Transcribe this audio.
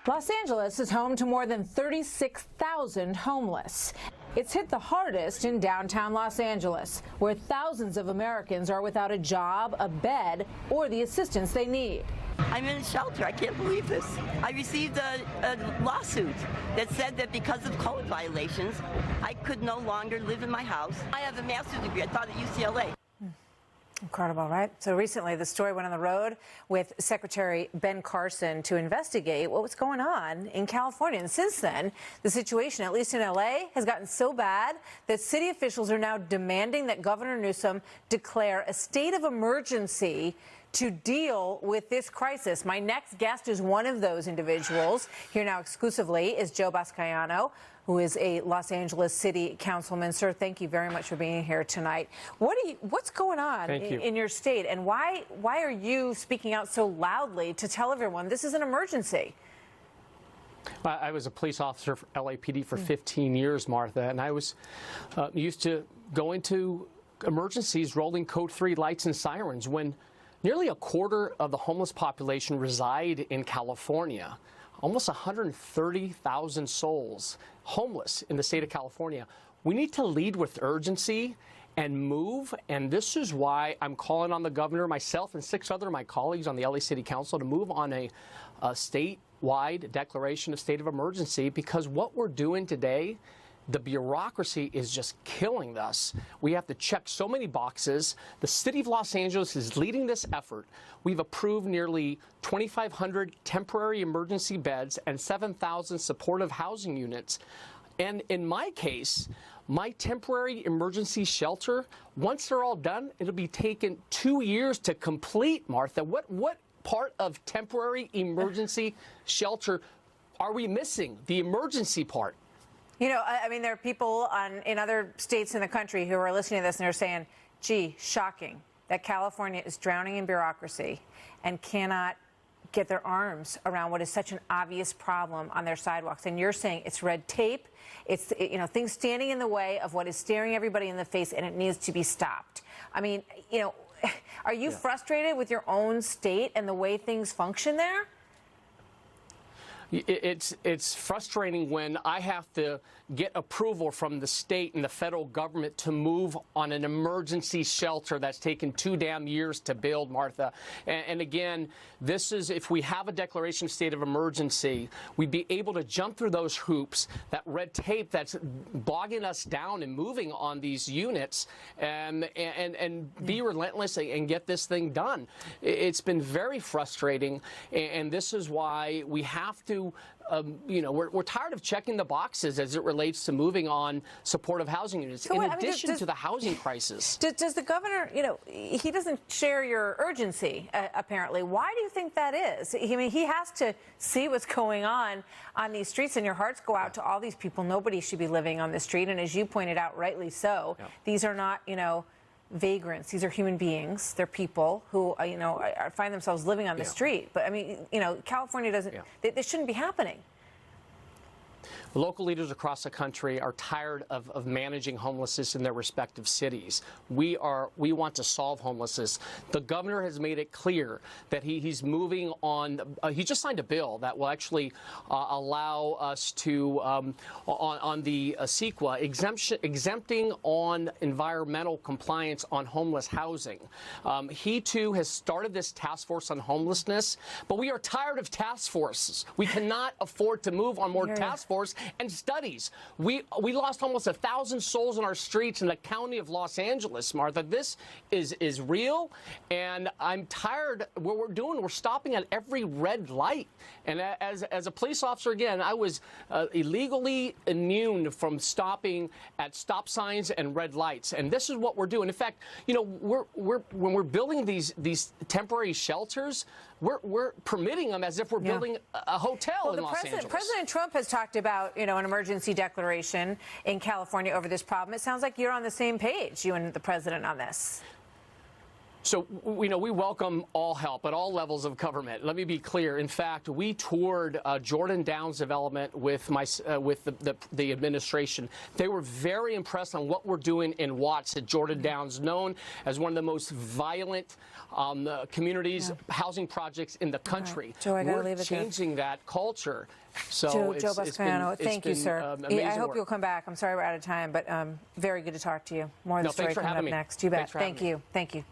Los Angeles is home to more than 36,000 homeless. It's hit the hardest in downtown Los Angeles, where thousands of Americans are without a job, a bed, or the assistance they need. I'm in a shelter. I can't believe this. I received a lawsuit that said that because of code violations, I could no longer live in my house. I have a master's degree. I taught at UCLA. Incredible, right? So recently the story went on the road with Secretary Ben Carson to investigate what was going on in California. And since then, the situation, at least in L.A., has gotten so bad that city officials are now demanding that Governor Newsom declare a state of emergency to deal with this crisis. My next guest is one of those individuals. Here now exclusively is Joe Bascayano, who is a Los Angeles City Councilman. Sir, thank you very much for being here tonight. What's going on in your state, and why are you speaking out so loudly to tell everyone this is an emergency? I was a police officer for LAPD for 15 years, Martha, and I was used to going to emergencies rolling Code 3 lights and sirens when nearly a quarter of the homeless population reside in California. Almost 130,000 souls homeless in the state of California. We need to lead with urgency and move, and this is why I'm calling on the governor, myself, and 6 other of my colleagues on the LA City Council to move on a statewide declaration of state of emergency, because what we're doing today, the bureaucracy is just killing us. We have to check so many boxes. The city of Los Angeles is leading this effort. We've approved nearly 2,500 temporary emergency beds and 7,000 supportive housing units. And in my case, my temporary emergency shelter, once they're all done, it'll be taken 2 years to complete, Martha. What part of temporary emergency shelter are we missing? The emergency part. You know, I mean, there are people in other states in the country who are listening to this and they're saying, gee, shocking that California is drowning in bureaucracy and cannot get their arms around what is such an obvious problem on their sidewalks. And you're saying it's red tape, it's, you know, things standing in the way of what is staring everybody in the face, and it needs to be stopped. I mean, you know, are you frustrated with your own state and the way things function there? It's frustrating when I have to get approval from the state and the federal government to move on an emergency shelter that's taken 2 damn years to build, Martha. And again, this is, if we have a declaration of state of emergency, we'd be able to jump through those hoops, that red tape that's bogging us down and moving on these units, and be relentless and get this thing done. It's been very frustrating, and this is why we have to you know, we're tired of checking the boxes as it relates to moving on supportive housing units, so in addition to the housing crisis. Does the governor, you know, he doesn't share your urgency, apparently. Why do you think that is? I mean, he has to see what's going on these streets, and your hearts go out to all these people. Nobody should be living on the street, and as you pointed out, rightly so, these are not, you know, vagrants. These are human beings. They're people who, you know, find themselves living on the street. But, I mean, you know, California doesn't, this shouldn't be happening. Local leaders across the country are tired of managing homelessness in their respective cities. We want to solve homelessness. The governor has made it clear that he's moving on. He just signed a bill that will actually allow us to, on the CEQA, exempting on environmental compliance on homeless housing. He, too, has started this task force on homelessness, but we are tired of task forces. We cannot afford to move on more task force and studies. We lost almost 1,000 souls in our streets in the county of Los Angeles, Martha. This is real, and I'm tired. What we're doing, we're stopping at every red light. And as a police officer, again, I was illegally immune from stopping at stop signs and red lights. And this is what we're doing. In fact, you know, when we're building these temporary shelters, we're permitting them as if we're building a hotel in Los Angeles. President Trump has talked about, you know, an emergency declaration in California over this problem. It sounds like you're on the same page, you and the president, on this. So, we welcome all help at all levels of government. Let me be clear. In fact, we toured Jordan Downs development with the administration. They were very impressed on what we're doing in Watts at Jordan Downs, known as one of the most violent communities, housing projects in the country. Joe, I gotta we're leave it there. changing that culture. So Joe Buscariano, thank you, sir. Amazing I hope work. you'll come back. I'm sorry we're out of time, but very good to talk to you. More of the story thanks for coming having up me. next. You bet. Thanks for having Thank me. you. Thank you.